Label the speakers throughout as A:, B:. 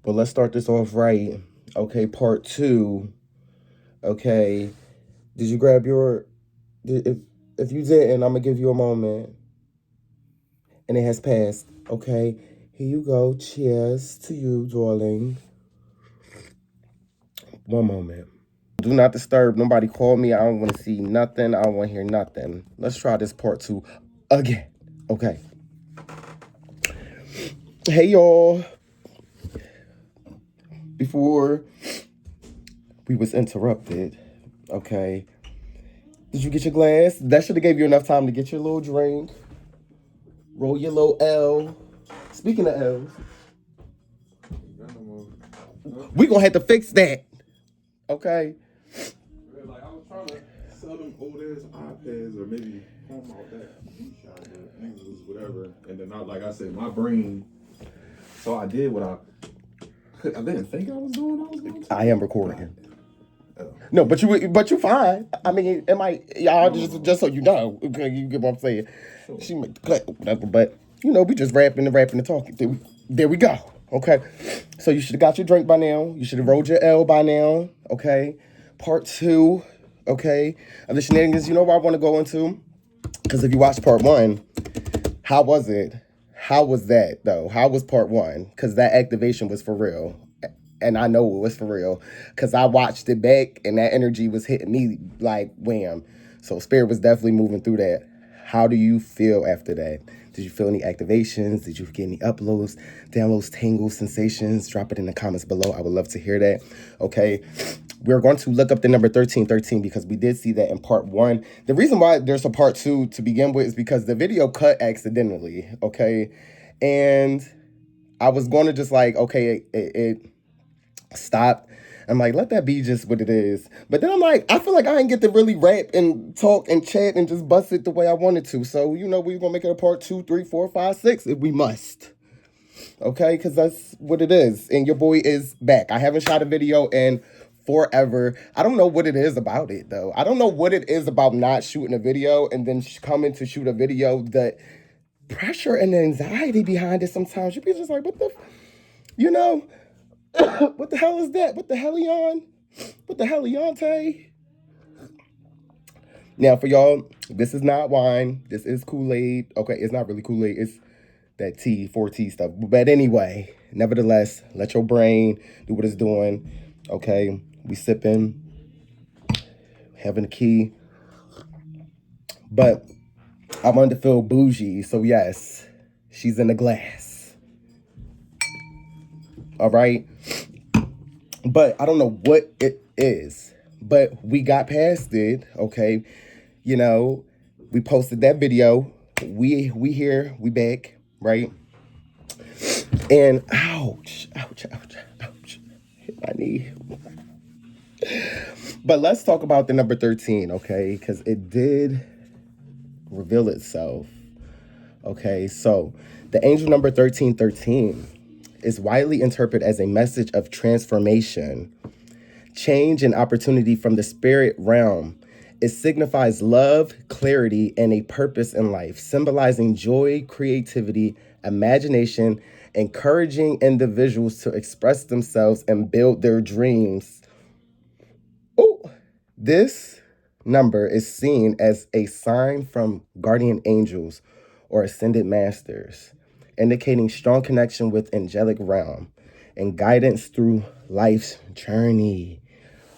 A: But let's start this off right. Okay, part two. Okay, did you grab your? If you didn't, I'm gonna give you a moment, and it has passed. Okay, here you go. Cheers to you, darling. One moment. Do not disturb. Nobody call me. I don't want to see nothing. I don't want to hear nothing. Let's try this part two again. Okay. Hey y'all. Before we was interrupted, okay. Did you get your glass? That should have gave you enough time to get your little drink. Roll your little L. Speaking of L's, we gonna have to fix that. Okay.
B: Like I was trying to sell them old ass iPads or maybe home out that shop or users, whatever. And then like I said, my brain. So I did what I didn't think I was doing. I was going to.
A: I am recording. No, but you fine. I mean, it might y'all just so you know. Okay, you get what I'm saying. Sure. She make the cut, whatever. But we just rapping and talking. There we go. Okay. So you should have got your drink by now. You should have rolled your L by now. Okay. Part two. Okay. Of the shenanigans. You know what I want to go into? Because if you watched part one, how was it? How was that though? How was part one? Because that activation was for real. And I know it was for real because I watched it back and that energy was hitting me like wham. So spirit was definitely moving through that. How do you feel after that? Did you feel any activations? Did you get any uploads, downloads, tingles, sensations? Drop it in the comments below. I would love to hear that. Okay. We're going to look up the number 1313 because we did see that in part one. The reason why there's a part two to begin with is because the video cut accidentally. Okay. And I was going to just like, okay, it stopped. I'm like, let that be just what it is. But then I'm like, I feel like I didn't get to really rap and talk and chat and just bust it the way I wanted to. So, we're going to make it a part 2, 3, 4, 5, 6 if we must. Okay? Because that's what it is. And your boy is back. I haven't shot a video in forever. I don't know what it is about it, though. I don't know what it is about not shooting a video and then coming to shoot a video. The pressure and the anxiety behind it sometimes. You be just like, what the... You know... What the hell is that? What the hellion? What the hellionte? Now, for y'all, this is not wine. This is Kool-Aid. Okay, it's not really Kool-Aid. It's that tea, 4T stuff. But anyway, nevertheless, let your brain do what it's doing. Okay, we sipping, having a key. But I wanted to feel bougie. So yes, she's in the glass. All right. But I don't know what it is. But we got past it, okay? We posted that video. We here, we back, right? And ouch, hit my knee. But let's talk about the number 13, okay? Because it did reveal itself. Okay, so the angel number 1313 is widely interpreted as a message of transformation, change, and opportunity from the spirit realm. It signifies love, clarity, and a purpose in life, symbolizing joy, creativity, imagination, encouraging individuals to express themselves and build their dreams. Oh, this number is seen as a sign from guardian angels or ascended masters, indicating strong connection with angelic realm and guidance through life's journey.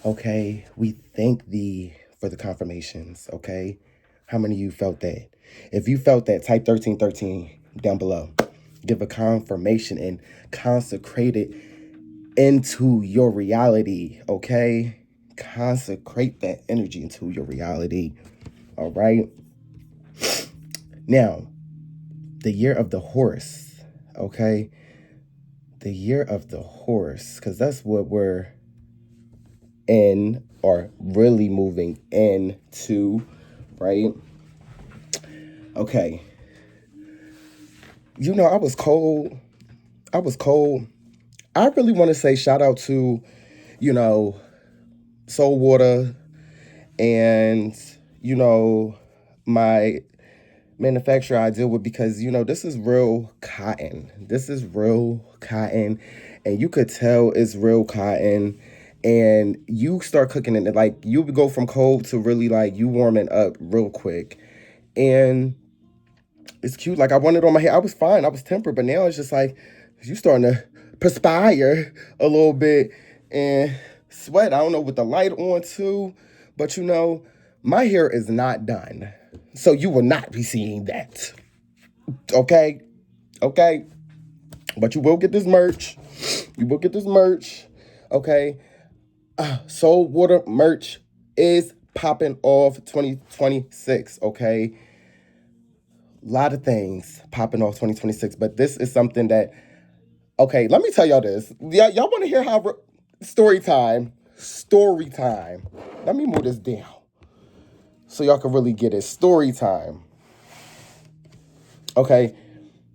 A: Okay, we thank thee for the confirmations, okay? How many of you felt that? If you felt that, type 1313 down below. Give a confirmation and consecrate it into your reality, okay? Consecrate that energy into your reality, all right? Now, the year of the horse, okay? The year of the horse, because that's what we're in or really moving into, right? Okay. I was cold. I really want to say shout out to, Soul Water and, my manufacturer I deal with because this is real cotton. This is real cotton, and you could tell it's real cotton. And you start cooking it like you would go from cold to really like you warming up real quick, and it's cute. Like I wanted it on my hair. I was fine. I was tempered, but now it's just like you starting to perspire a little bit and sweat. I don't know with the light on too, but my hair is not done, so you will not be seeing that. Okay, okay, but you will get this merch. You will get this merch. Okay, Soul Water merch is popping off 2026. Okay, a lot of things popping off 2026, but this is something that, okay, let me tell y'all this. Y'all want to hear how story time. Story time. Let me move this down so y'all can really get it. Story time. Okay,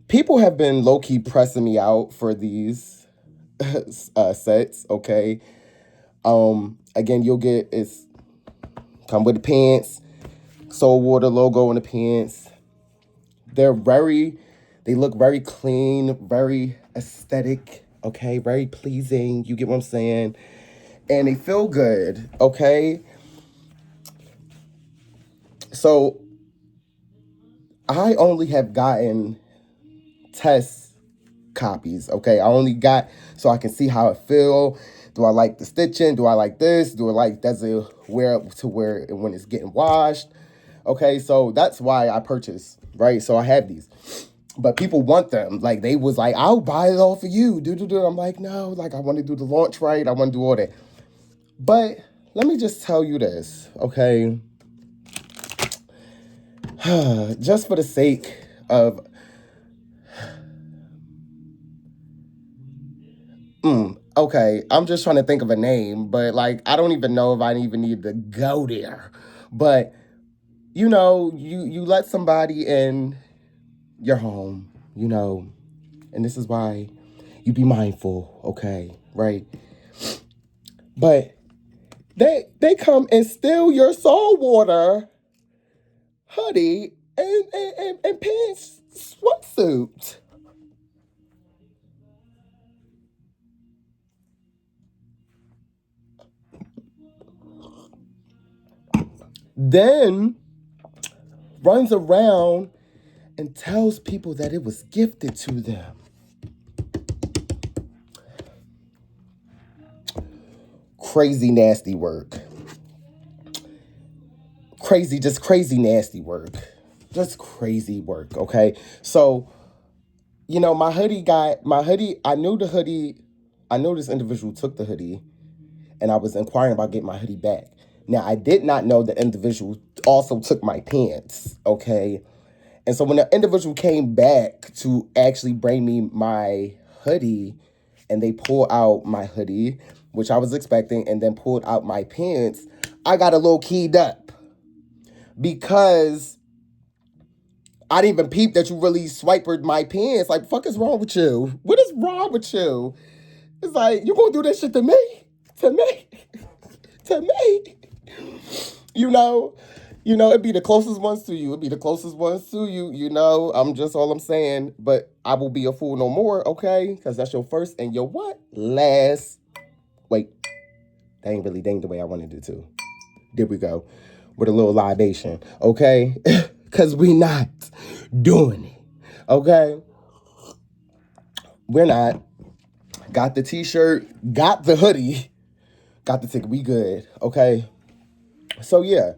A: people have been low-key pressing me out for these sets. Okay, again, you'll get it's come with the pants, Soul Water logo on the pants. They look very clean, very aesthetic, okay, very pleasing. You get what I'm saying? And they feel good, okay? So I only have gotten test copies, okay? I only got so I can see how it feel. Do I like the stitching? Do I like this? Does it wear up to where when it's getting washed? Okay, so that's why I purchased, right? So I have these. But people want them. Like, they was like, I'll buy it all for you. I'm like, no, like, I want to do the launch right. I want to do all that. But let me just tell you this, okay? Just for the sake of... okay, I'm just trying to think of a name. But, like, I don't even know if I even need to go there. But, you let somebody in your home, and this is why you be mindful, okay, right? But they come and steal your Soul Water hoodie and pants sweatsuit. Then runs around and tells people that it was gifted to them. Crazy nasty work. Just crazy nasty work. Just crazy work, okay? So, my hoodie, I knew this individual took the hoodie, and I was inquiring about getting my hoodie back. Now, I did not know the individual also took my pants, okay? And so when the individual came back to actually bring me my hoodie, and they pulled out my hoodie, which I was expecting, and then pulled out my pants, I got a little keyed up. Because I didn't even peep that you really swiped my pants. Like, fuck is wrong with you? What is wrong with you? It's like, you gonna do this shit to me? To me? To me? It'd be the closest ones to you. I'm just all I'm saying. But I will be a fool no more, okay? Because that's your first and your what? Last. Wait. That ain't really dang the way I wanted it to. There we go. With a little libation, okay? Because we not doing it, okay? We're not. Got the t-shirt, got the hoodie, got the ticket. We good, okay? So, yeah.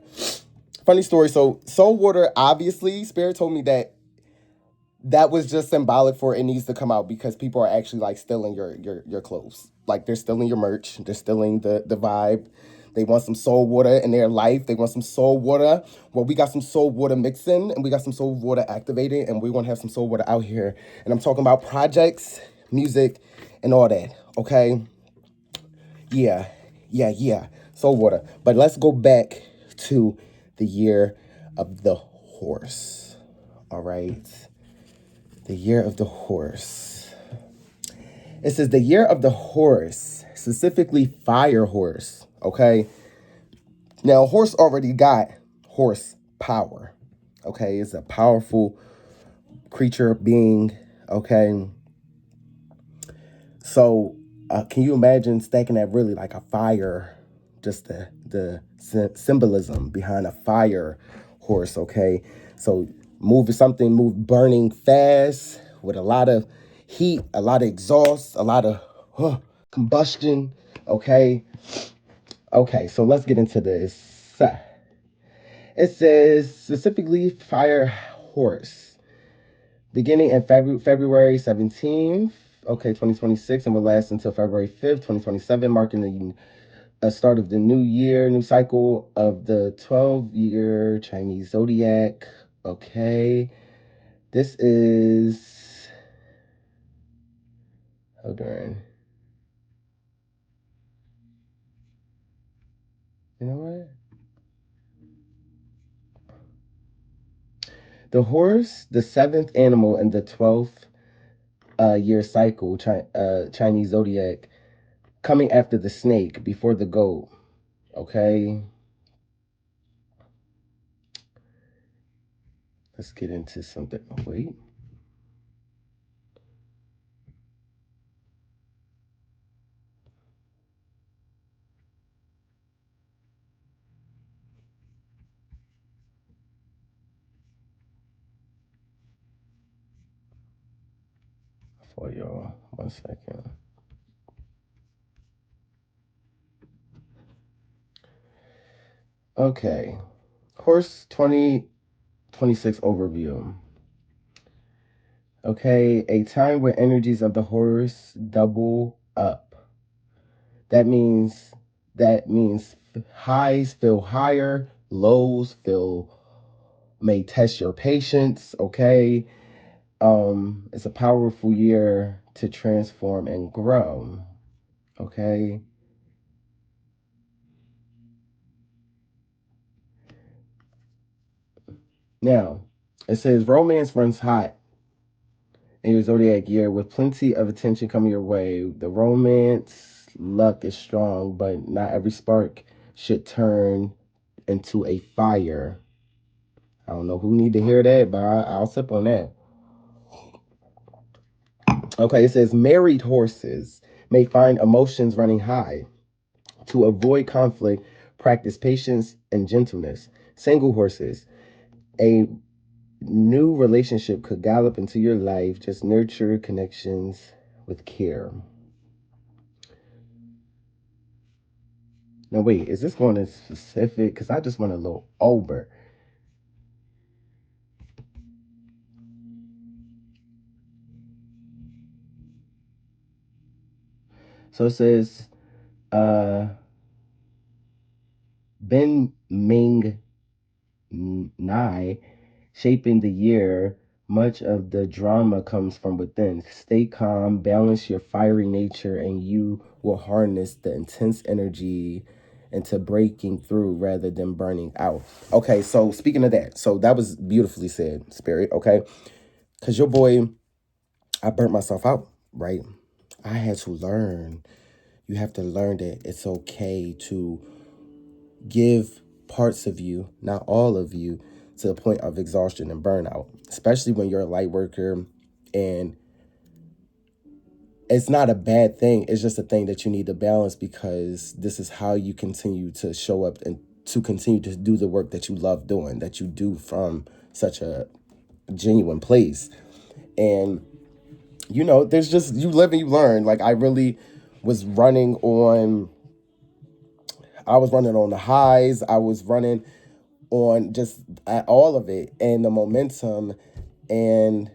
A: Funny story. So, Soul Water, obviously, Spirit told me that was just symbolic for it needs to come out because people are actually, like, stealing your clothes. Like, they're stealing your merch. They're stealing the vibe. They want some Soul Water in their life. They want some Soul Water. Well, we got some Soul Water mixing, and we got some Soul Water activated, and we're going to have some Soul Water out here. And I'm talking about projects, music, and all that, okay? Yeah. Soul Water. But let's go back to the year of the horse, all right? The year of the horse. It says the year of the horse, specifically fire horse. Okay. Now, horse already got horsepower. Okay, it's a powerful creature being. Okay, so can you imagine stacking that really like a fire? Just the symbolism behind a fire horse. Okay, so move burning fast with a lot of heat, a lot of exhaust, a lot of combustion. Okay, okay. So let's get into this. It says specifically fire horse. Beginning in February 17th, okay, 2026, and will last until February 5th, 2027, marking the start of the new year, new cycle of the 12-year Chinese zodiac. Okay, this is, hold on. You know what? The horse, the seventh animal in the 12th year cycle, Chinese zodiac, coming after the snake, before the goat. Okay, let's get into something. Oh, wait. For y'all, 1 second. Okay, horse 2026 overview. Okay, a time where energies of the horse double up. That means that means highs feel higher, lows feel may test your patience. Okay, it's a powerful year to transform and grow. Okay, now it says romance runs hot in your zodiac year with plenty of attention coming your way. The romance luck is strong, but not every spark should turn into a fire. I don't know who need to hear that, but I'll sip on that. Okay, it says married horses may find emotions running high. To avoid conflict, practice patience and gentleness. Single horses, a new relationship could gallop into your life. Just nurture connections with care. Now, wait, is this going to specific? Because I just went a little over. So it says, uh, Ben Ming Nai, shaping the year. Much of the drama comes from within. Stay calm, balance your fiery nature, and you will harness the intense energy into breaking through rather than burning out. Okay, so speaking of that, so that was beautifully said, Spirit, okay? Because your boy, I burnt myself out, right? I had to learn. You have to learn that it's okay to give parts of you, not all of you, to the point of exhaustion and burnout, especially when you're a light worker. And it's not a bad thing. It's just a thing that you need to balance because this is how you continue to show up and to continue to do the work that you love doing, that you do from such a genuine place. And, there's just, you live and you learn. Like, I really was running on, I was running on the highs. I was running on just all of it and the momentum, and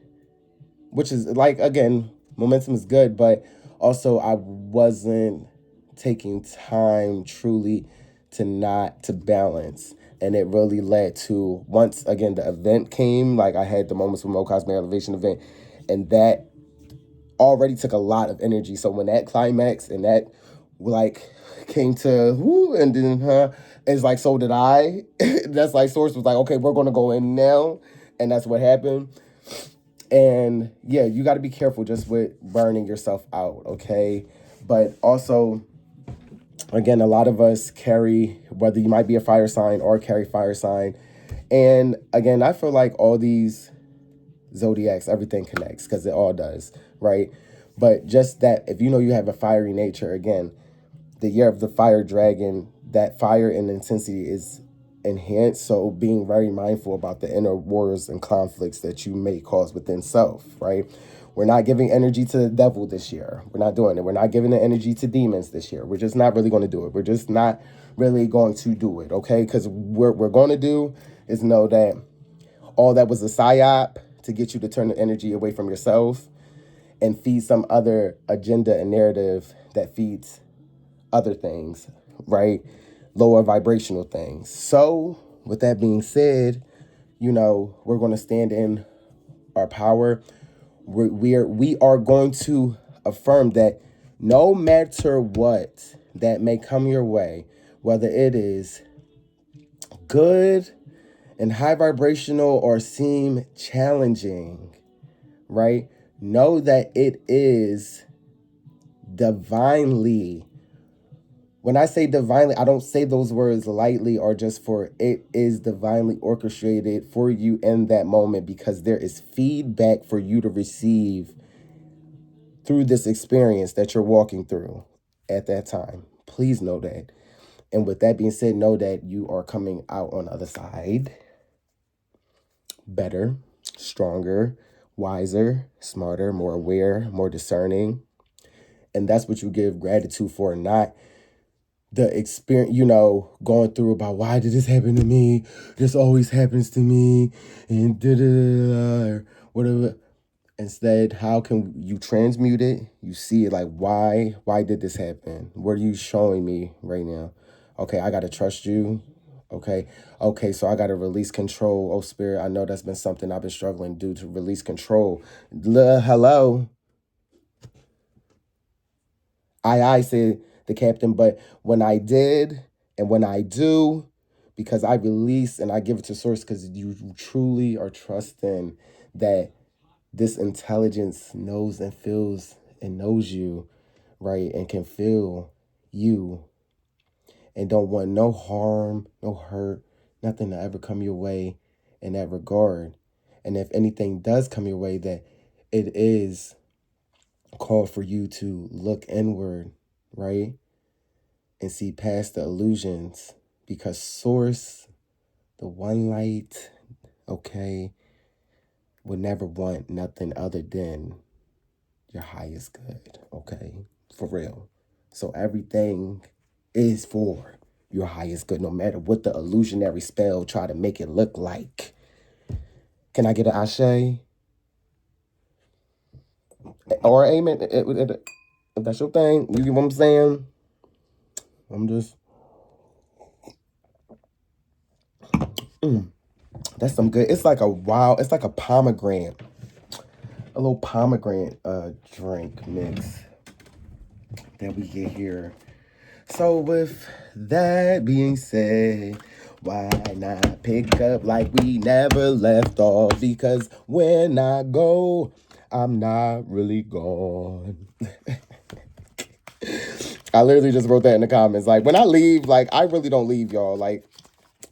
A: which is like, again, momentum is good, but also I wasn't taking time truly to balance, and it really led to, once again the event came, like I had the Moments with Mo Cosmic Elevation event, and that already took a lot of energy. So when that climax and that like came to whoo, and then it's like, so did I. That's like Source was like, okay, we're gonna go in now, and that's what happened. And yeah, you got to be careful just with burning yourself out, okay? But also, again, a lot of us carry, whether you might be a fire sign or carry fire sign, And again, I feel like all these zodiacs, everything connects because it all does, right? But just that, if you know you have a fiery nature, again, the year of the fire dragon, that fire and intensity is enhanced. So being very mindful about the inner wars and conflicts that you may cause within self, right? We're not giving energy to the devil this year. We're not doing it. We're not giving the energy to demons this year. We're just not really going to do it. We're just not really going to do it, okay? Because what we're going to do is know that all that was a psyop to get you to turn the energy away from yourself and feed some other agenda and narrative that feeds other things, right? Lower vibrational things. So with that being said, we're going to stand in our power. We are going to affirm that no matter what that may come your way, whether it is good and high vibrational or seem challenging, right? Know that it is divinely. When I say divinely, I don't say those words lightly or just for it is divinely orchestrated for you in that moment, because there is feedback for you to receive through this experience that you're walking through at that time. Please know that. And with that being said, know that you are coming out on the other side better, stronger, wiser, smarter, more aware, more discerning. And that's what you give gratitude for, not the experience, going through about why did this happen to me? This always happens to me, and or whatever. Instead, how can you transmute it? You see it like, why did this happen? What are you showing me right now? Okay, I gotta trust you. Okay, so I gotta release control. Oh, Spirit, I know that's been something I've been struggling to do, to release control. Hello. I said the captain, but when I did and when I do, because I release and I give it to source, because you truly are trusting that this intelligence knows and feels and knows you, right? And can feel you and don't want no harm, no hurt, nothing to ever come your way in that regard. And if anything does come your way, that it is called for you to look inward, right? And see past the illusions, because source, the one light, okay, would never want nothing other than your highest good, okay? For real. So everything is for your highest good, no matter what the illusionary spell try to make it look like. Can I get an ashe? Or amen? If that's your thing, you get what I'm saying? I'm just... That's some good. It's like it's like a pomegranate. A little pomegranate drink mix that we get here. So with that being said, why not pick up like we never left off? Because when I go, I'm not really gone. I literally just wrote that in the comments. Like, when I leave, like, I really don't leave, y'all. Like,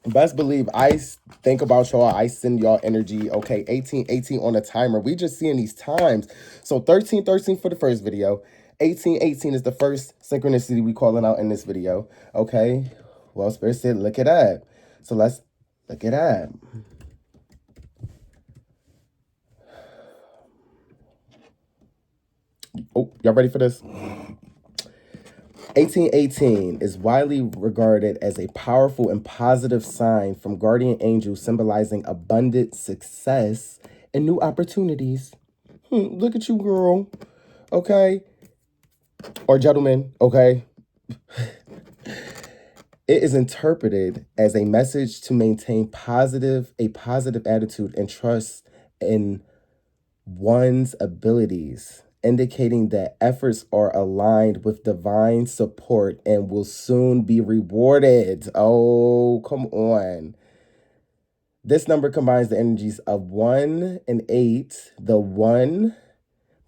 A: best believe I think about y'all. I send y'all energy. Okay, 1818 on the timer. We just seeing these times. So 1313 for the first video. 1818 is the first synchronicity we calling out in this video. Okay. Well, Spirit said, look it up. So let's look it up. Oh, y'all ready for this? 1818 is widely regarded as a powerful and positive sign from guardian angels, symbolizing abundant success and new opportunities. Look at you, girl. Okay. Or gentlemen. Okay. It is interpreted as a message to maintain a positive attitude and trust in one's abilities, indicating that efforts are aligned with divine support and will soon be rewarded. Oh, come on. This number combines the energies of 1 and 8, the 1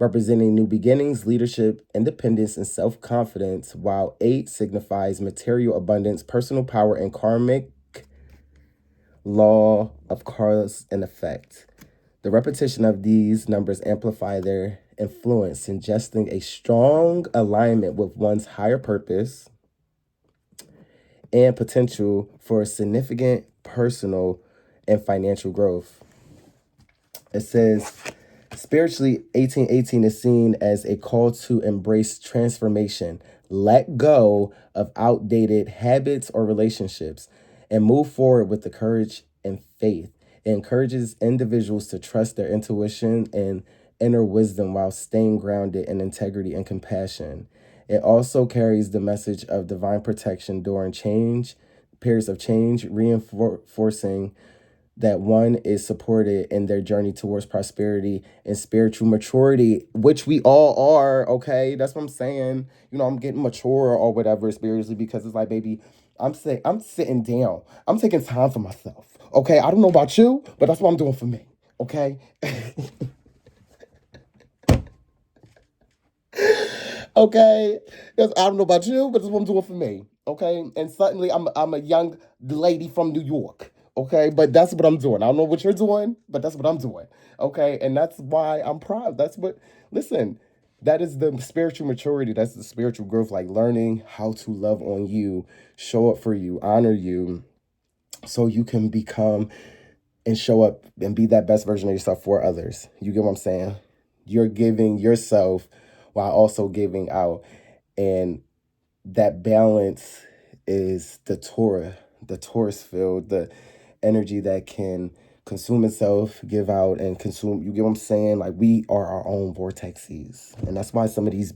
A: representing new beginnings, leadership, independence, and self-confidence, while 8 signifies material abundance, personal power, and karmic law of cause and effect. The repetition of these numbers amplify their influence, suggesting a strong alignment with one's higher purpose and potential for significant personal and financial growth. It says, spiritually, 1818 is seen as a call to embrace transformation, let go of outdated habits or relationships, and move forward with the courage and faith. It encourages individuals to trust their intuition and inner wisdom while staying grounded in integrity and compassion. It also carries the message of divine protection during periods of change, reinforcing that one is supported in their journey towards prosperity and spiritual maturity, which we all are, okay? That's what I'm saying. You know, I'm getting mature or whatever spiritually, because it's like, baby, I'm sitting down. I'm taking time for myself, okay? I don't know about you, but that's what I'm doing for me, okay? Okay? I don't know about you, but that's what I'm doing for me, okay? And suddenly I'm a young lady from New York, okay? But that's what I'm doing. I don't know what you're doing, but that's what I'm doing, okay? And that's why I'm proud. Listen, that is the spiritual maturity. That's the spiritual growth, like learning how to love on you, show up for you, honor you, so you can become and show up and be that best version of yourself for others. You get what I'm saying? You're giving yourself while also giving out. And that balance is the Taurus field, the energy that can consume itself, give out, and consume. You get what I'm saying? Like, we are our own vortexes. And that's why some of these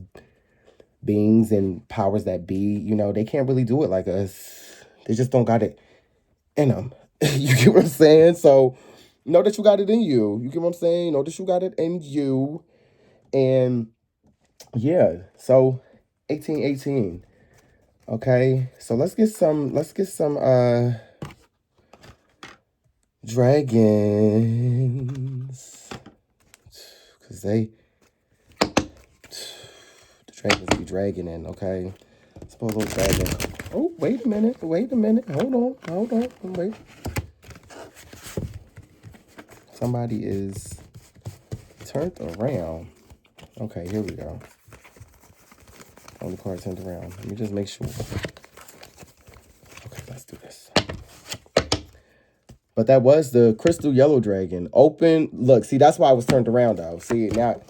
A: beings and powers that be, you know, they can't really do it like us. They just don't got it in them. You get what I'm saying? So know that you got it in you. You get what I'm saying? Know that you got it in you. And yeah, so 1818. Okay, so let's get some dragons. Cause the dragons be dragoning, okay? Let's put a little dragon. Oh, wait a minute, hold on, wait. Somebody is turned around. Okay, here we go. Only card turned around. Let me just make sure. Okay, let's do this. But that was the crystal yellow dragon. Open, look, see, that's why I was turned around, though. See, now,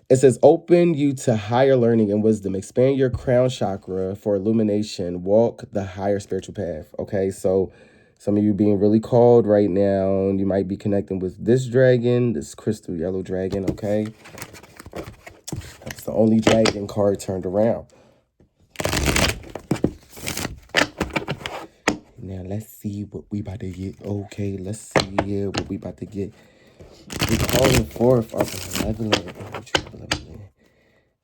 A: it says, open you to higher learning and wisdom. Expand your crown chakra for illumination. Walk the higher spiritual path. Okay, so some of you being really called right now. You might be connecting with this dragon, this crystal yellow dragon, okay? That's the only dragon card turned around. Now, let's see what we about to get. Okay, let's see what we about to get. We're calling forth our benevolent,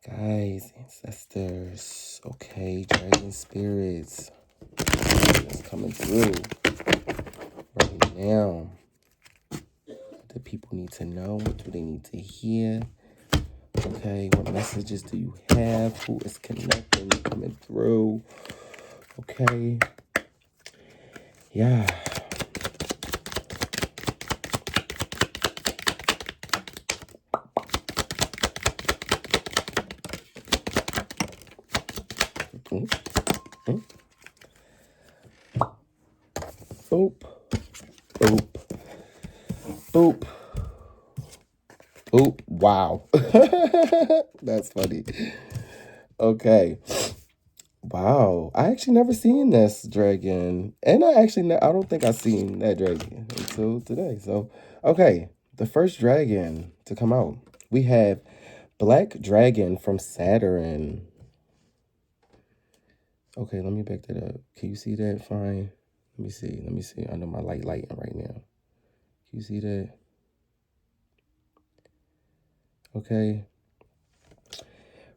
A: guys, ancestors. Okay, dragon spirits. It's coming through right now. What do people need to know? What do they need to hear? Okay, what messages do you have? Who is connecting, coming through? Okay. Yeah. Boop. Boop. Boop. Boop. Wow. That's funny. Okay. Wow. I actually never seen this dragon. And I don't think I've seen that dragon until today. So, okay. The first dragon to come out. We have Black Dragon from Saturn. Okay, let me back that up. Can you see that fine? Let me see. I know my lighting right now. Can you see that? Okay.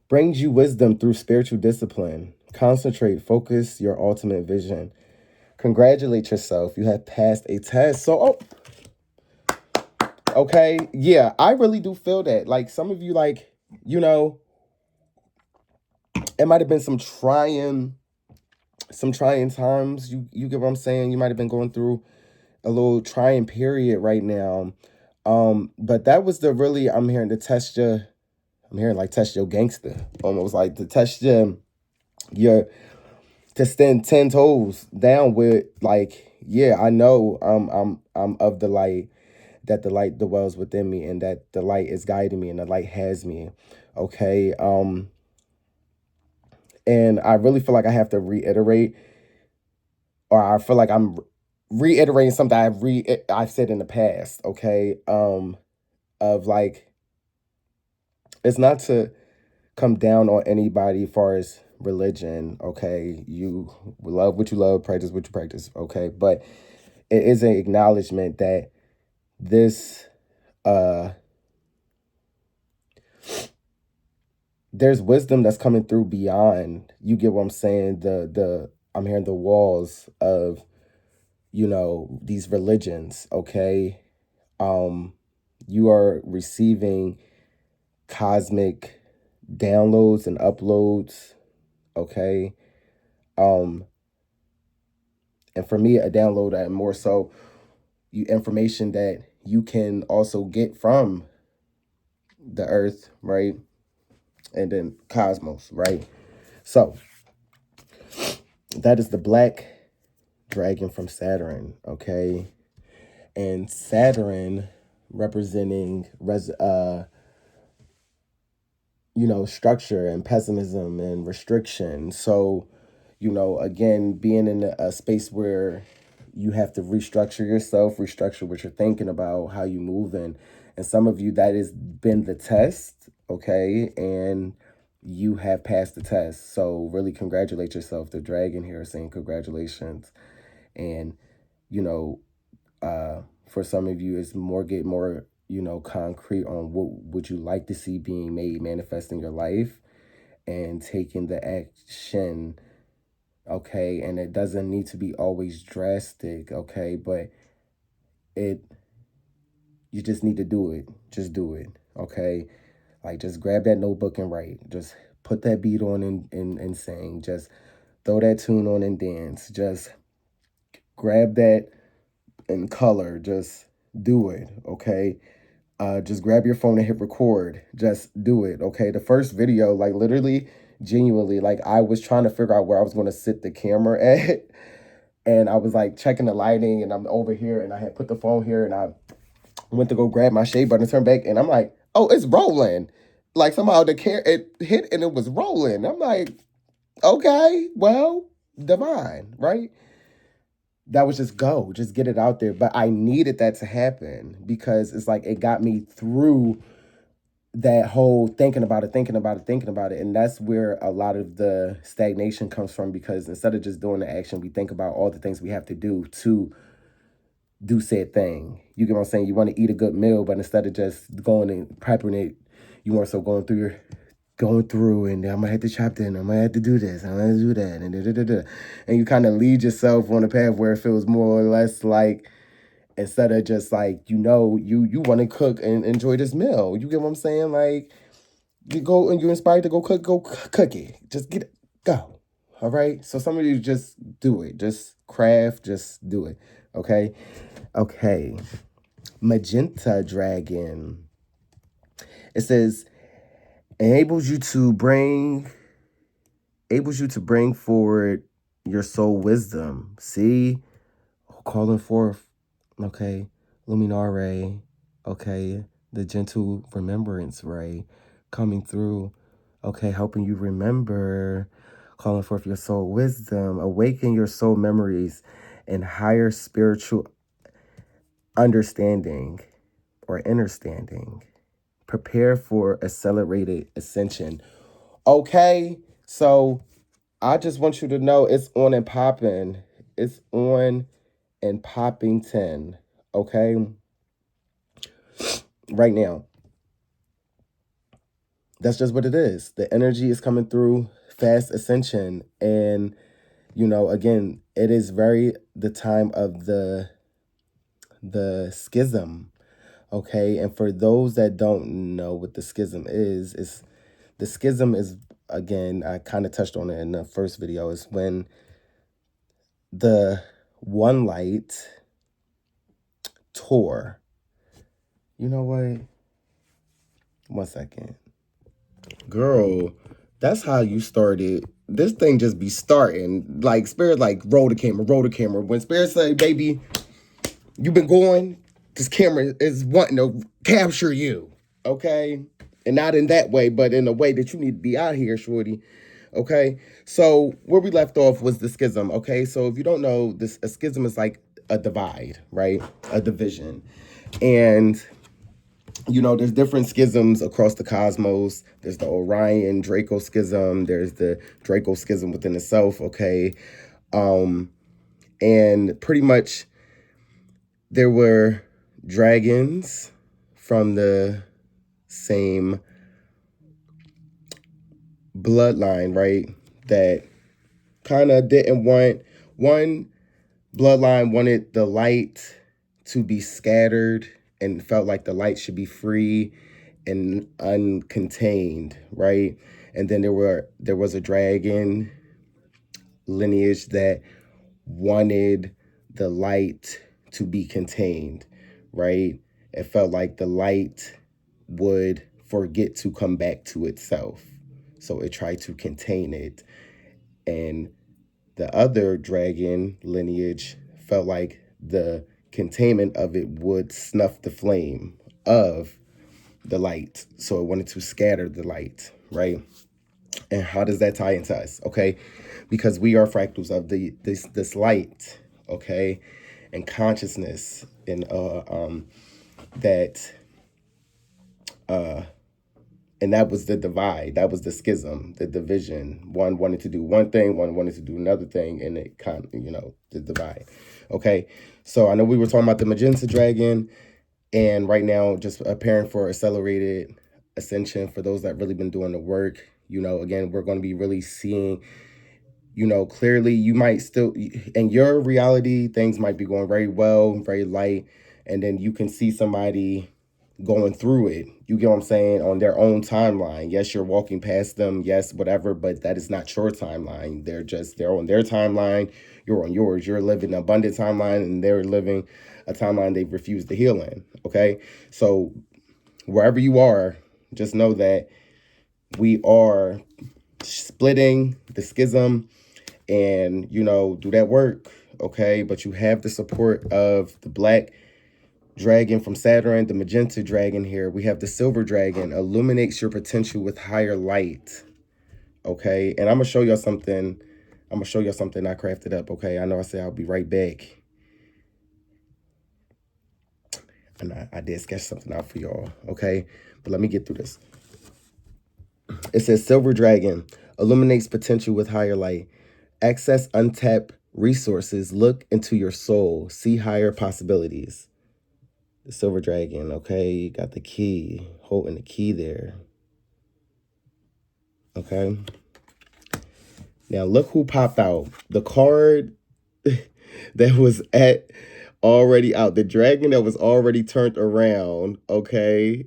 A: Brings you wisdom through spiritual discipline. Concentrate, focus your ultimate vision. Congratulate yourself. You have passed a test. So, okay. Yeah, I really do feel that. Like, some of you, like, you know, it might have been some trying times. You get what I'm saying? You might have been going through a little trying period right now. But that was the really, I'm hearing like test your gangster, almost like to test your to stand 10 toes down with, like, yeah, I know I'm of the light, that the light dwells within me, and that the light is guiding me, and the light has me. Okay. And I really feel like I have to reiterate, or I feel like I'm reiterating something I've said in the past. Okay. Of like, it's not to come down on anybody as far as religion. Okay, you love what you love, practice what you practice. Okay, but it is an acknowledgement that this uh there's wisdom that's coming through beyond, you get what I'm saying, the I'm hearing the walls of, these religions. Okay. um you are receiving cosmic downloads and uploads. Okay. um and for me, a download that more so information that you can also get from the earth, right? And then cosmos, right? So that is the black dragon from Saturn. Okay. And Saturn representing structure and pessimism and restriction. So, again, being in a space where you have to restructure yourself, restructure what you're thinking about, how you move in. And some of you, that has been the test. Okay. And you have passed the test. So really congratulate yourself. The dragon here is saying congratulations. And, you know, for some of you, it's get more, concrete on what would you like to see being made, manifest in your life, and taking the action. Okay. And it doesn't need to be always drastic. Okay. But you just need to do it. Just do it. Okay. Like, just grab that notebook and write. Just put that beat on and sing. Just throw that tune on and dance. Just grab that and color. Just do it. Okay. Just grab your phone and hit record. Just do it. Okay. The first video, like, literally, genuinely, like, I was trying to figure out where I was going to sit the camera at. And I was like checking the lighting, and I'm over here, and I had put the phone here, and I went to go grab my shade button and turn back, and I'm like, oh, it's rolling. Like, somehow it hit and it was rolling. I'm like, okay, well, divine, right? That was just get it out there. But I needed that to happen, because it's like it got me through that whole thinking about it. And that's where a lot of the stagnation comes from, because instead of just doing the action, we think about all the things we have to do to do said thing. You get what I'm saying? You want to eat a good meal, but instead of just going and prepping it, you more so going through, and I'm gonna have to chop in, I'm gonna have to do this, I'm gonna do that, and and you kind of lead yourself on a path where it feels more or less like, instead of just like, you want to cook and enjoy this meal. You get what I'm saying? Like, you go and you're inspired to go cook it. Just go. All right. So some of you just do it. Just craft. Just do it. Okay. Okay. Magenta dragon. It says enables you to bring forward your soul wisdom. See, calling forth. Okay, Luminare. Okay, the gentle remembrance ray coming through. Okay, helping you remember, calling forth your soul wisdom, awaken your soul memories and higher spiritual understanding or understanding. Prepare for accelerated ascension. Okay, so I just want you to know it's on and popping. It's on and popping 10. Okay, right now. That's just what it is. The energy is coming through, fast ascension. And, again, it is very the time of the schism. Okay. And for those that don't know what the schism is the schism is, again, I kind of touched on it in the first video, is when the one light tour. You know what? 1 second. Girl, that's how you started. This thing just be starting. Like, Spirit, like, roll the camera, roll the camera. When Spirit say, baby, you been going, this camera is wanting to capture you. Okay? And not in that way, but in a way that you need to be out here, shorty. Okay? So, where we left off was the schism. Okay? So, if you don't know, a schism is like a divide, right? A division. And there's different schisms across the cosmos. There's the Orion Draco schism. There's the Draco schism within itself, okay? And pretty much there were dragons from the same bloodline, right? That kind of didn't want, one bloodline wanted the light to be scattered and felt like the light should be free and uncontained, right? And then there was a dragon lineage that wanted the light to be contained, right? It felt like the light would forget to come back to itself. So it tried to contain it. And the other dragon lineage felt like the containment of it would snuff the flame of the light. So it wanted to scatter the light, right? And how does that tie into us? Okay, because we are fractals of this light, okay, and consciousness, and and that was the divide. That was the schism, the division. One wanted to do one thing, one wanted to do another thing, and it kind of, the divide. Okay, so I know we were talking about the magenta dragon, and right now just preparing for accelerated ascension for those that really been doing the work. Again, we're going to be really seeing, clearly. You might still, in your reality, things might be going very well, very light, and then you can see somebody going through it, you get what I'm saying, on their own timeline. Yes, you're walking past them, yes, whatever, but that is not your timeline. They're on their timeline, you're on yours. You're living an abundant timeline, and they're living a timeline they've refused to heal in, okay? So wherever you are, just know that we are splitting the schism, and, do that work, okay? But you have the support of the black dragon from Saturn, the magenta dragon here. We have the silver dragon, illuminates your potential with higher light. Okay, and I'm gonna show y'all something. I crafted up. Okay, I know I said I'll be right back, and I did sketch something out for y'all. Okay, but let me get through this. It says silver dragon illuminates potential with higher light. Access untapped resources. Look into your soul. See higher possibilities. The silver dragon, okay, you got the key, holding the key there. Okay. Now look who popped out. The card that was already out. The dragon that was already turned around, okay.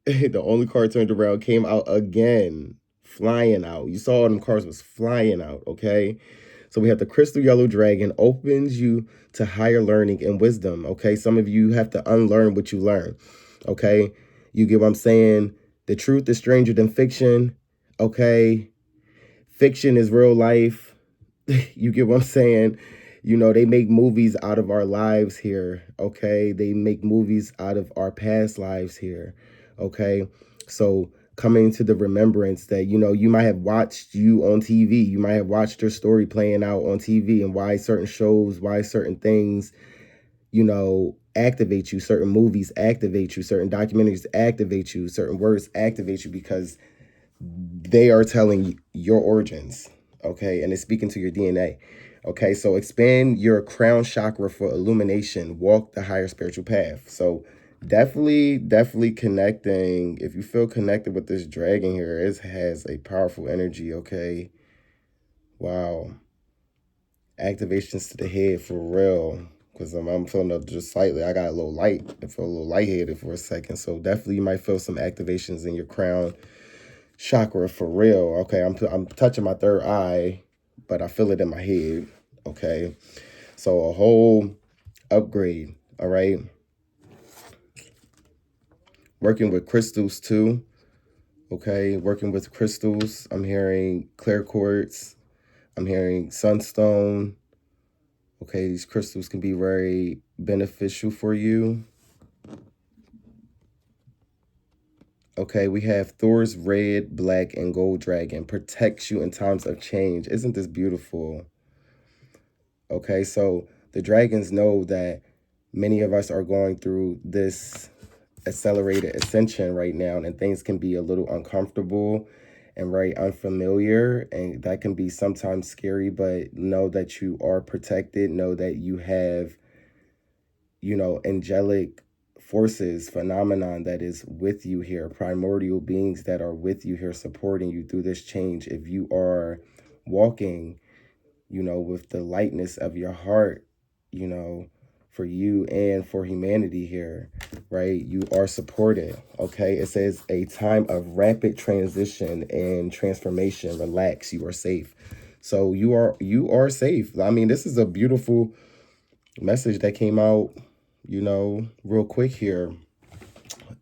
A: The only card turned around came out again, flying out. You saw them cards was flying out, okay. So we have the crystal yellow dragon, opens you to higher learning and wisdom, okay? Some of you have to unlearn what you learn, okay? You get what I'm saying? The truth is stranger than fiction, okay? Fiction is real life. You get what I'm saying? They make movies out of our lives here, okay? They make movies out of our past lives here, okay? So coming to the remembrance that, you might have watched you on TV. You might have watched your story playing out on TV, and why certain shows, why certain things, activate you. Certain movies activate you. Certain documentaries activate you. Certain words activate you because they are telling your origins, okay? And it's speaking to your DNA, okay? So expand your crown chakra for illumination. Walk the higher spiritual path. So definitely connecting. If you feel connected with this dragon here, it has a powerful energy, okay? Wow. Activations to the head for real. Because I'm feeling up just slightly. I got a little light. I feel a little lightheaded for a second. So definitely you might feel some activations in your crown chakra for real. Okay, I'm touching my third eye, but I feel it in my head. Okay. So a whole upgrade. All right. working with crystals too. Okay, working with crystals. I'm hearing clear quartz. I'm hearing sunstone. Okay, these crystals can be very beneficial for you. Okay, we have Thor's red, black, and gold dragon. Protects you in times of change. Isn't this beautiful? Okay, so the dragons know that many of us are going through this accelerated ascension right now, and things can be a little uncomfortable and very unfamiliar, and that can be sometimes scary, but know that you are protected. Know that you have, angelic forces, phenomenon that is with you here, primordial beings that are with you here, supporting you through this change. If you are walking, with the lightness of your heart, for you and for humanity here, right? You are supported, okay? It says a time of rapid transition and transformation. Relax, you are safe. So you are safe. I mean, this is a beautiful message that came out, real quick here.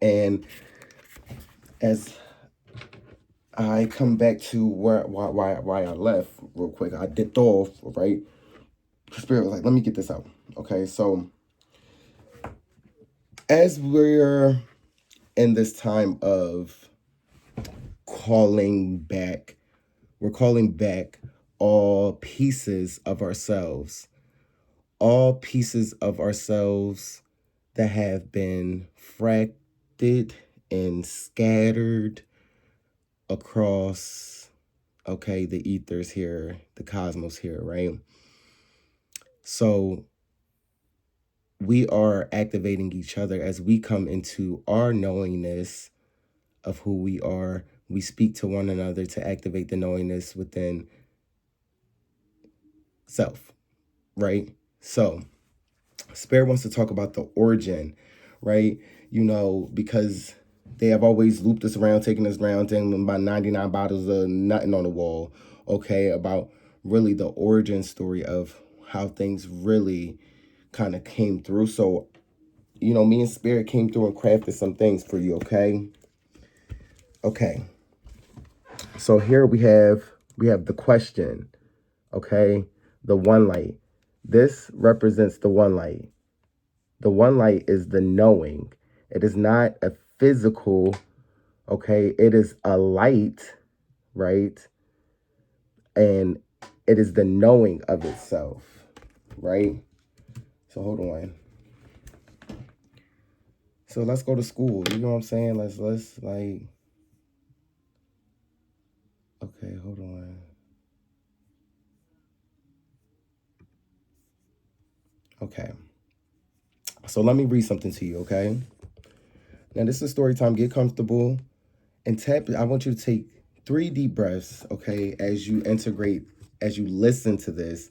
A: And as I come back to why I left real quick, I dipped off, right? Spirit was like, let me get this out. Okay, so as we're in this time of calling back, we're calling back all pieces of ourselves, that have been fractured and scattered across, okay, the ethers here, the cosmos here, right? So we are activating each other as we come into our knowingness of who we are. We speak to one another to activate the knowingness within self, right? So Spirit wants to talk about the origin, right? Because they have always looped us around, taking us around, telling them about 99 bottles of nothing on the wall, okay, about really the origin story of how things really kind of came through. So, me and Spirit came through and crafted some things for you, okay? Okay. So here we have the question, okay? The one light. This represents the one light. The one light is the knowing. It is not a physical, okay? It is a light, right? And it is the knowing of itself, right? So hold on. So let's go to school. You know what I'm saying? Let's like, okay, hold on. Okay. So let me read something to you, okay? Now this is story time. Get comfortable and tap. I want you to take 3 deep breaths, okay, as you listen to this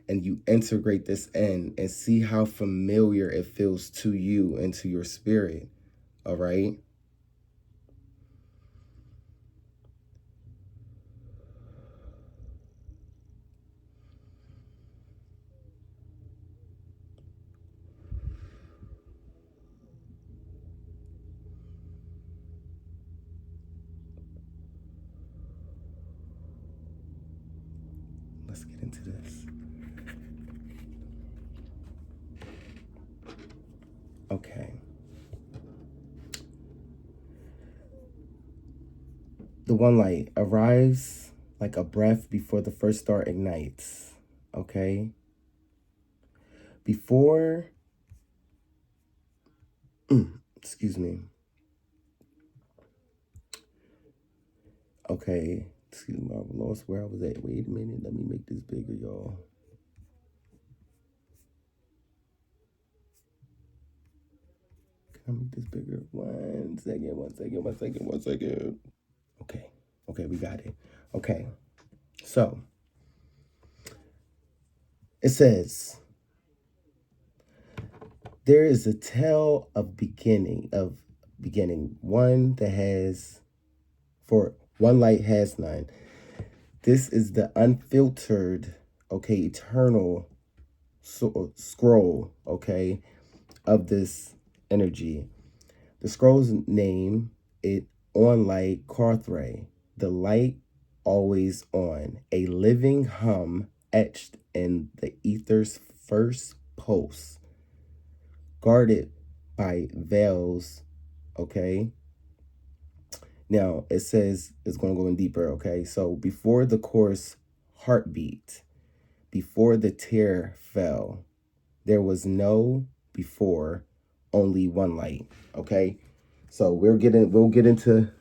A: and you integrate this in and see how familiar it feels to you and to your spirit, all right? Let's get into this. Okay. The one light arrives like a breath before the first star ignites, okay? Before, excuse me. Okay, excuse me, I lost where I was at. Wait a minute, let me make this bigger, y'all. Can I make this bigger? One second. Okay, we got it. Okay, so it says, there is a tale of beginning, one that has, for one light has none. This is the unfiltered, okay, eternal scroll, okay, of this energy. The scrolls name it On Light Carthray, the light always on, a living hum etched in the ether's first pulse, guarded by veils, okay? Now, it says it's going to go in deeper, okay? So, before the course heartbeat, before the tear fell, there was no before, only one light, okay? So, we'll get into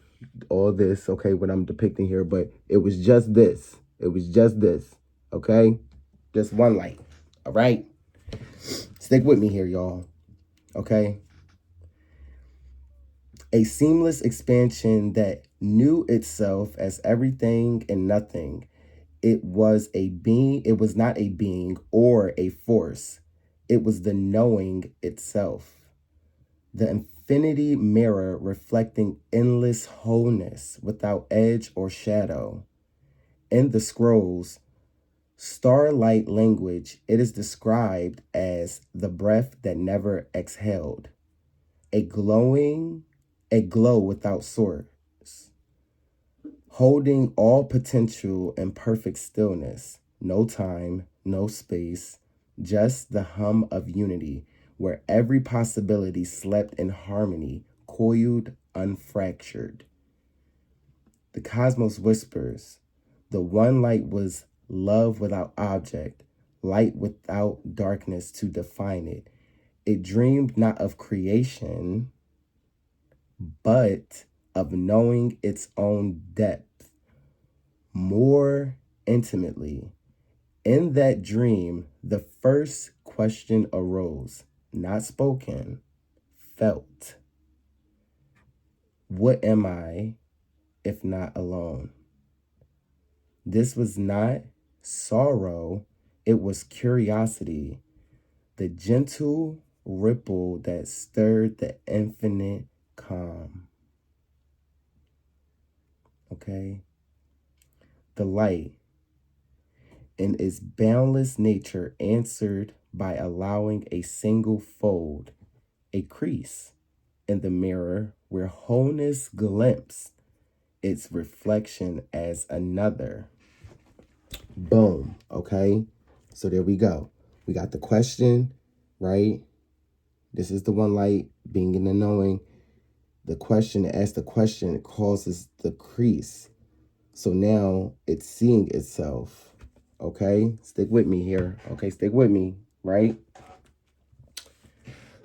A: all this, okay, what I'm depicting here, but it was just this. It was just this, okay? Just one light, all right? Stick with me here, y'all, okay? A seamless expansion that knew itself as everything and nothing. It was a being, it was not a being or a force. It was the knowing itself. The infinity mirror reflecting endless wholeness without edge or shadow. In the scrolls, starlight language, it is described as the breath that never exhaled. A glow without source, holding all potential in perfect stillness, no time, no space, just the hum of unity, where every possibility slept in harmony, coiled, unfractured. The cosmos whispers, the one light was love without object, light without darkness to define it. It dreamed not of creation, but of knowing its own depth more intimately. In that dream, the first question arose, not spoken, felt. What am I if not alone? This was not sorrow, it was curiosity, the gentle ripple that stirred the infinite calm. Okay? The light, in its boundless nature, answered by allowing a single fold, a crease in the mirror where wholeness glimpsed its reflection as another. Boom. Okay? So there we go. We got the question, right? This is the one light, being in the knowing. The question, to ask the question, it causes the crease. So now it's seeing itself. Okay? Stick with me here. Okay, stick with me, right?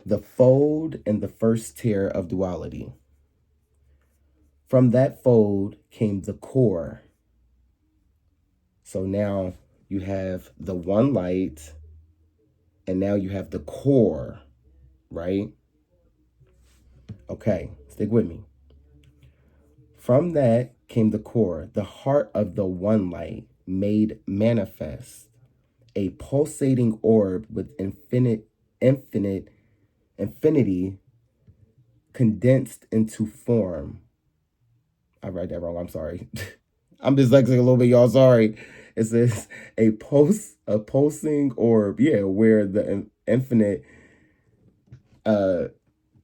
A: The fold and the first tier of duality. From that fold came the core. So now you have the one light, and now you have the core, right? Okay, stick with me. From that came the core, the heart of the one light made manifest, a pulsating orb with infinity condensed into form. I read that wrong, I'm sorry. I'm dyslexic a little bit, y'all, sorry. It says a pulsing orb, yeah, where the infinite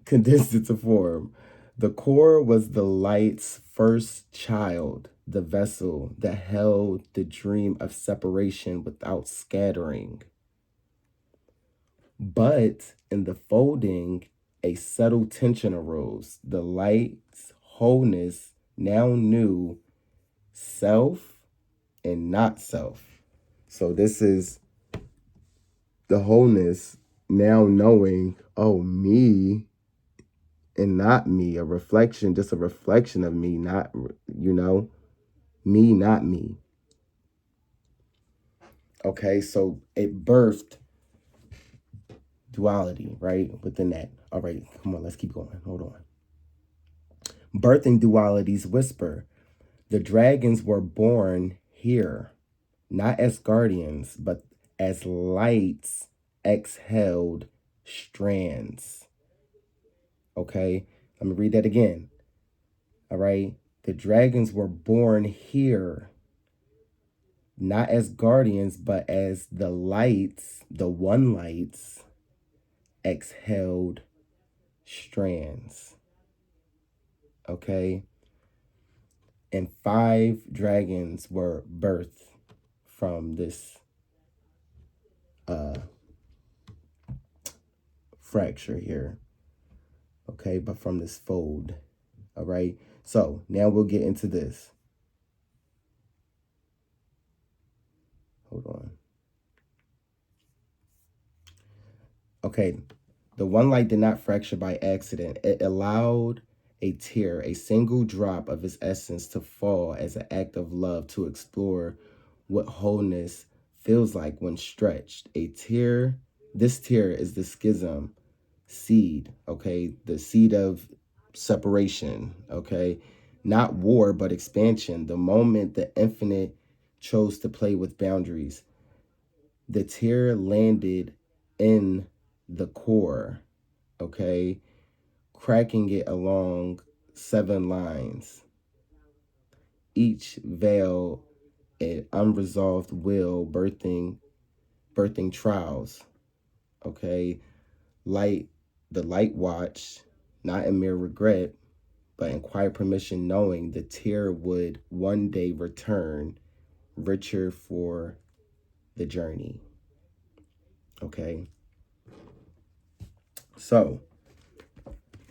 A: condensed into form. The core was the light's first child, the vessel that held the dream of separation without scattering. But in the folding, a subtle tension arose. The light's wholeness now knew self and not self. So this is the wholeness now knowing, oh, me and not me, a reflection, just a reflection of me, not, me, not me. Okay, so it birthed duality, right, within that. All right, come on, let's keep going. Hold on. Birthing duality's whisper. The dragons were born here, not as guardians, but as lights exhaled strands. Okay, let me read that again. All right, the dragons were born here, not as guardians, but as the lights, the one lights, exhaled strands. okay? And 5 dragons were birthed from this fracture here, okay? But from this fold, all right? So now we'll get into this. Hold on. Okay, the one light did not fracture by accident. It allowed a tear, a single drop of its essence to fall as an act of love to explore what wholeness feels like when stretched. A tear, this tear is the schism seed, okay? The seed of separation, okay? Not war, but expansion. The moment the infinite chose to play with boundaries. The tear landed in the core, okay, cracking it along 7 lines. Each veil an unresolved will, birthing trials, okay. The light watch, not in mere regret, but in quiet permission, knowing the tear would one day return, richer for the journey, okay. So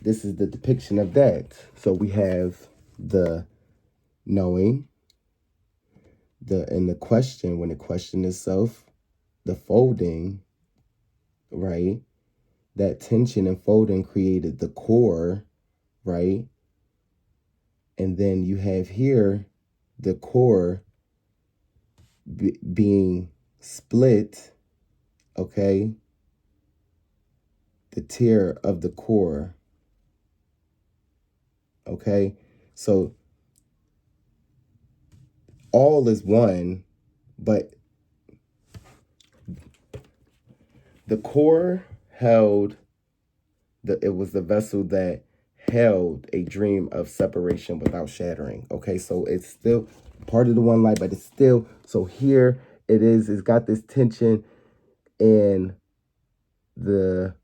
A: this is the depiction of that. So we have the knowing, the question, when the question itself, the folding, right? That tension and folding created the core, right? And then you have here the core being split, okay? The tear of the core, okay? So all is one, but the core held it was the vessel that held a dream of separation without shattering. Okay, so it's still part of the one light, but it's still, so here it's got this tension, and the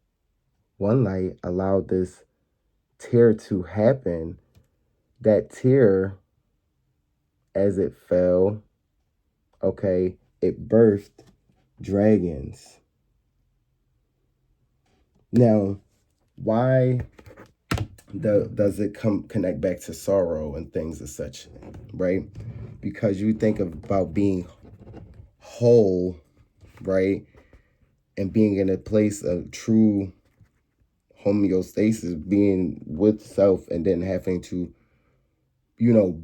A: one light allowed this tear to happen. That tear, as it fell, okay, it birthed dragons. Now, why does it connect back to sorrow and things as such, right? Because you think about being whole, right? And being in a place of true homeostasis, being with self, and then having to,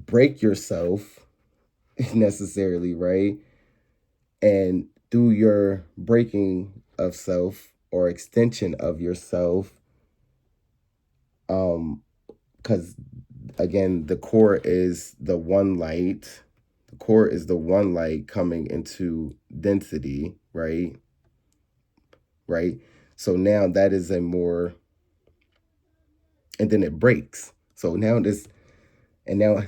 A: break yourself necessarily, right? And through your breaking of self or extension of yourself, because again, the core is the one light. The core is the one light coming into density, right? Right? So now that is a more, and then it breaks. So now now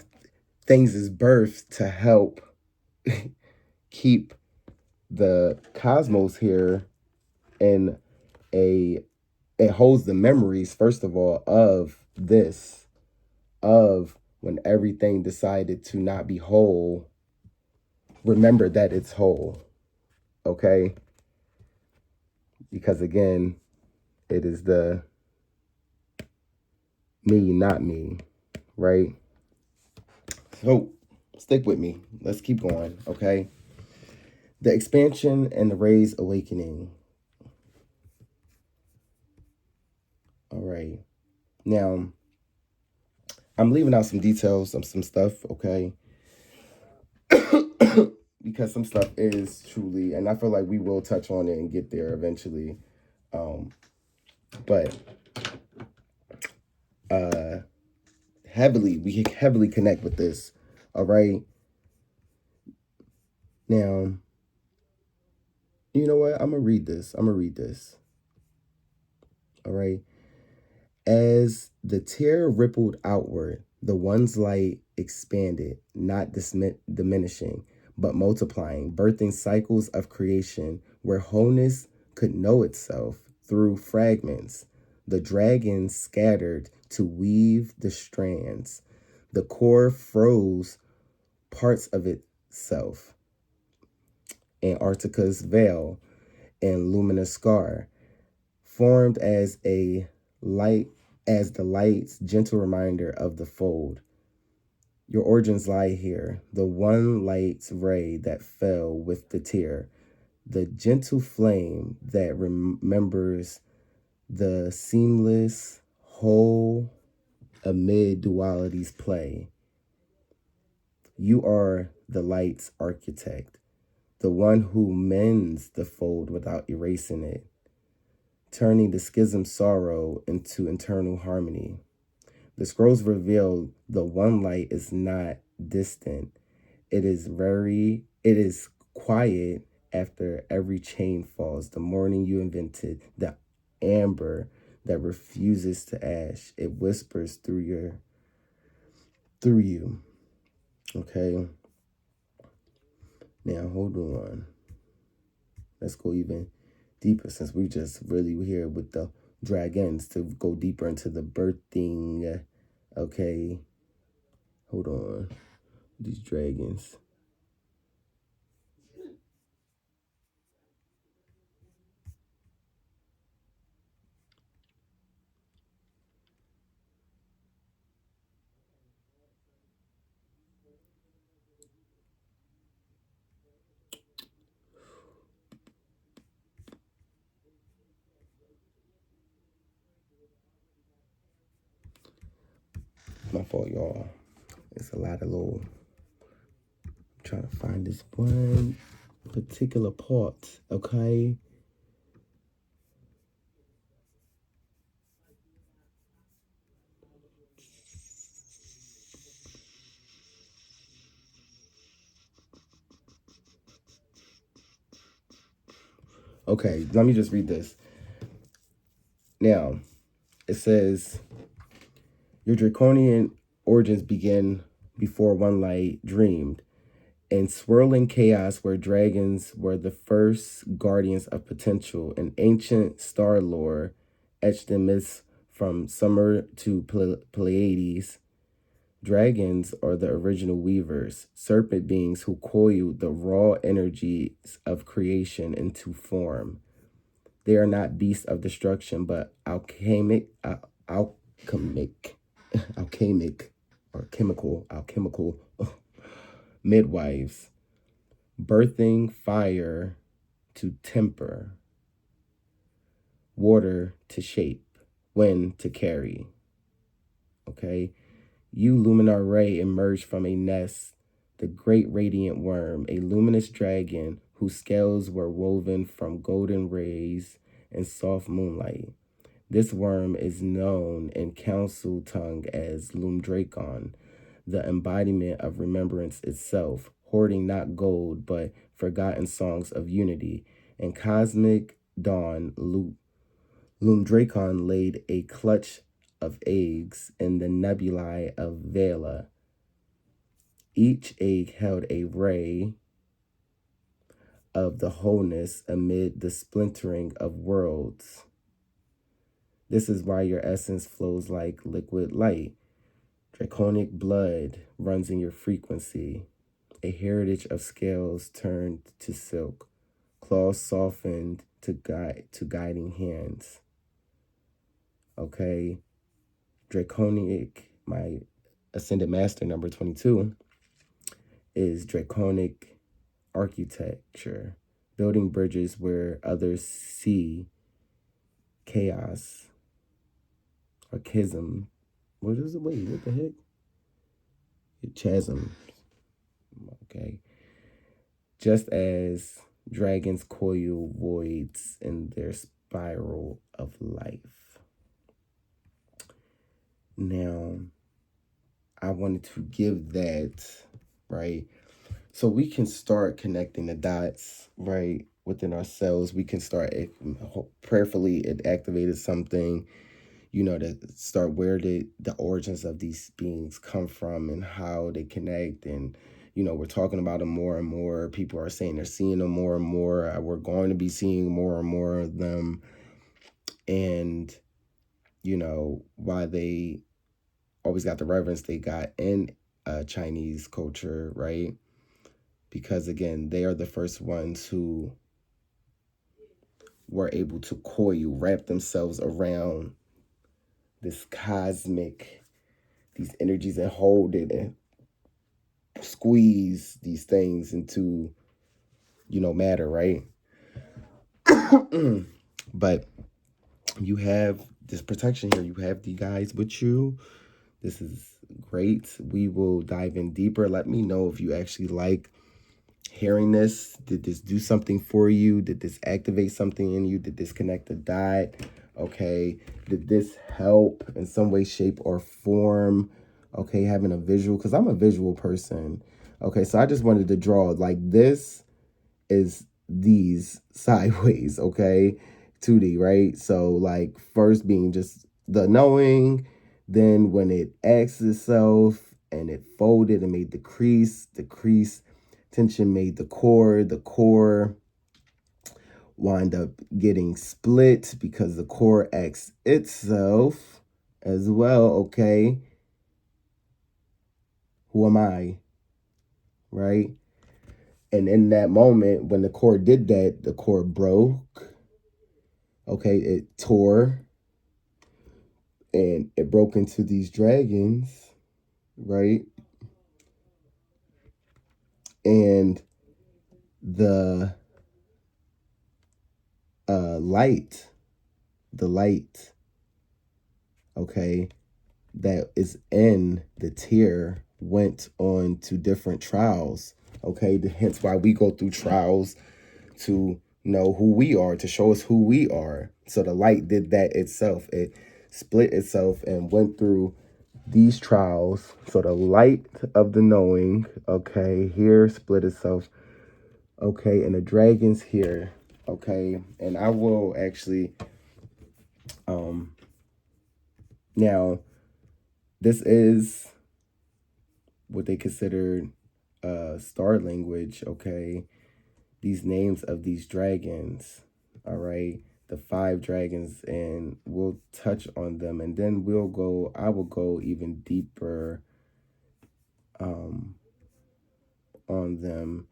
A: things is birthed to help keep the cosmos here in it holds the memories, first of all, of this, of when everything decided to not be whole. Remember that it's whole, okay? Because again, it is the me, not me, right? So stick with me. Let's keep going, okay? The expansion and the rays awakening. All right. Now, I'm leaving out some details of some stuff, okay? Because some stuff is truly, and I feel like we will touch on it and get there eventually. But we heavily connect with this, all right? Now, you know what? I'm going to read this. All right? As the tear rippled outward, the one's light expanded, not diminishing, but multiplying, birthing cycles of creation where wholeness could know itself through fragments. The dragon scattered to weave the strands. The core froze parts of itself. Antarctica's veil and luminous scar formed as the light's gentle reminder of the fold. Your origins lie here, the one light's ray that fell with the tear, the gentle flame that remembers the seamless whole amid duality's play. You are the light's architect, the one who mends the fold without erasing it, turning the schism sorrow into internal harmony. The scrolls reveal the one light is not distant. It is quiet after every chain falls. The morning you invented, the amber that refuses to ash, it whispers through you. Okay. Now hold on. Let's go even deeper since we just really here with the dragons to go deeper into the birthing. Okay. Hold on. These dragons. My fault, y'all. It's a lot of little. I'm trying to find this one particular part, okay? Okay, let me just read this. Now, it says, your draconian origins begin before one light dreamed. In swirling chaos where dragons were the first guardians of potential, in ancient star lore etched in myths from Summer to Pleiades, dragons are the original weavers, serpent beings who coiled the raw energies of creation into form. They are not beasts of destruction, but alchemic, alchemical midwives, birthing fire to temper, water to shape, wind to carry. Okay? You, luminar ray, emerged from a nest, the great radiant worm, a luminous dragon whose scales were woven from golden rays and soft moonlight. This worm is known in council tongue as Lumdracon, the embodiment of remembrance itself, hoarding not gold, but forgotten songs of unity. In cosmic dawn, Lumdracon laid a clutch of eggs in the nebulae of Vela. Each egg held a ray of the wholeness amid the splintering of worlds. This is why your essence flows like liquid light. Draconic blood runs in your frequency. A heritage of scales turned to silk, claws softened to guiding hands. Okay, draconic, my ascended master number 22, is draconic architecture, building bridges where others see chaos or chasm. What is it? Wait, what the heck? Chasm. Okay. Just as dragons coil voids in their spiral of life. Now, I wanted to give that, right? So we can start connecting the dots, right, within ourselves. We can start prayerfully, it activated something, to start where did the origins of these beings come from and how they connect. And, we're talking about them more and more. People are saying they're seeing them more and more. We're going to be seeing more and more of them. And why they always got the reverence they got in Chinese culture, right? Because again, they are the first ones who were able to coil, wrap themselves around this cosmic, these energies, and hold it and squeeze these things into, matter, right? But you have this protection here. You have the guys with you. This is great. We will dive in deeper. Let me know if you actually like hearing this. Did this do something for you? Did this activate something in you? Did this connect a dot? Okay. Did this help in some way, shape, or form? Okay, having a visual, because I'm a visual person. Okay, so I just wanted to draw like this is these sideways, okay? 2D, right? So like first being just the knowing, then when it axed itself and it folded and made the crease tension made the core wind up getting split because the core acts itself as well, okay? Who am I? Right? And in that moment, when the core did that, the core broke. Okay, it tore. And it broke into these dragons, right? And the light, okay, that is in the tear went on to different trials, okay? Hence why we go through trials to know who we are, to show us who we are. So the light did that itself. It split itself and went through these trials. So the light of the knowing, okay, here split itself, okay, and the dragons here, okay. And I will actually, now this is what they considered star language, okay. These names of these dragons, all right, the 5 dragons, and we'll touch on them, and then I will go even deeper on them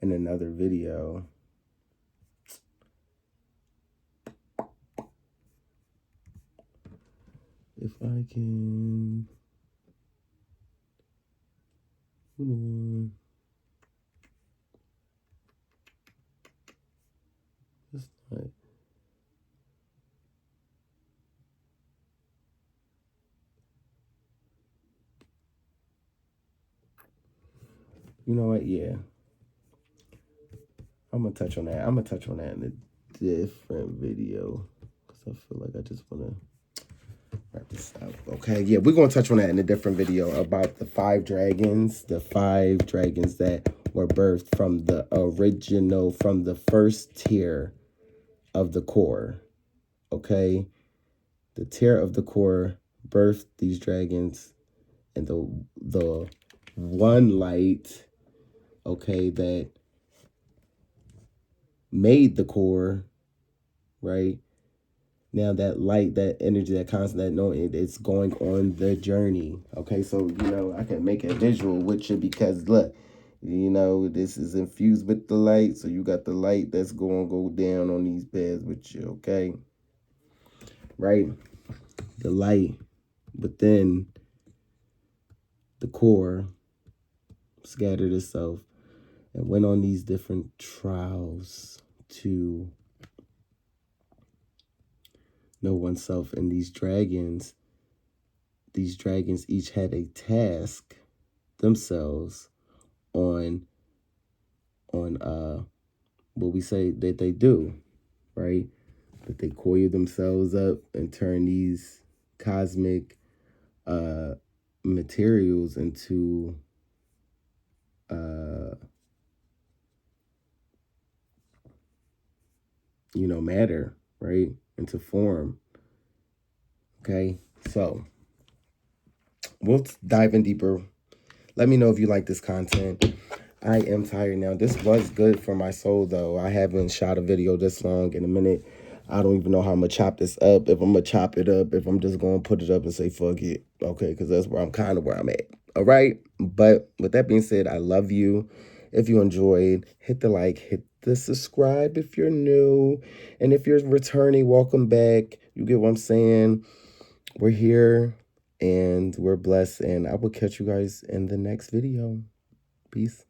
A: in another video. If I can, hold on. It's not. You know what? Yeah. I'm going to touch on that. I'm going to touch on that in a different video because I feel like I just want to wrap this up. Okay. Yeah, we're going to touch on that in a different video about the 5 dragons. The 5 dragons that were birthed from the original, from the first tier of the core. Okay. The tier of the core birthed these dragons, and the one light, okay, that made the core, right? Now that light, that energy, that constant, that knowing, it's going on the journey. Okay, so I can make a visual with you because look, this is infused with the light, so you got the light that's going to go down on these paths with you, okay? Right? The light within the core scattered itself and went on these different trials to know oneself. And these dragons each had a task themselves on what we say that they do, right? That they coil themselves up and turn these cosmic materials into matter, right? Into form. Okay, so we'll dive in deeper. Let me know if you like this content. I am tired now. This was good for my soul, though. I haven't shot a video this long in a minute. I don't even know how I'm gonna chop this up. If I'm gonna chop it up, if I'm just gonna put it up and say fuck it, okay? Because that's where I'm kind of where I'm at. All right. But with that being said, I love you. If you enjoyed, hit the like, hit the subscribe if you're new, and if you're returning, welcome back. You get what I'm saying? We're here and we're blessed, and I will catch you guys in the next video. Peace.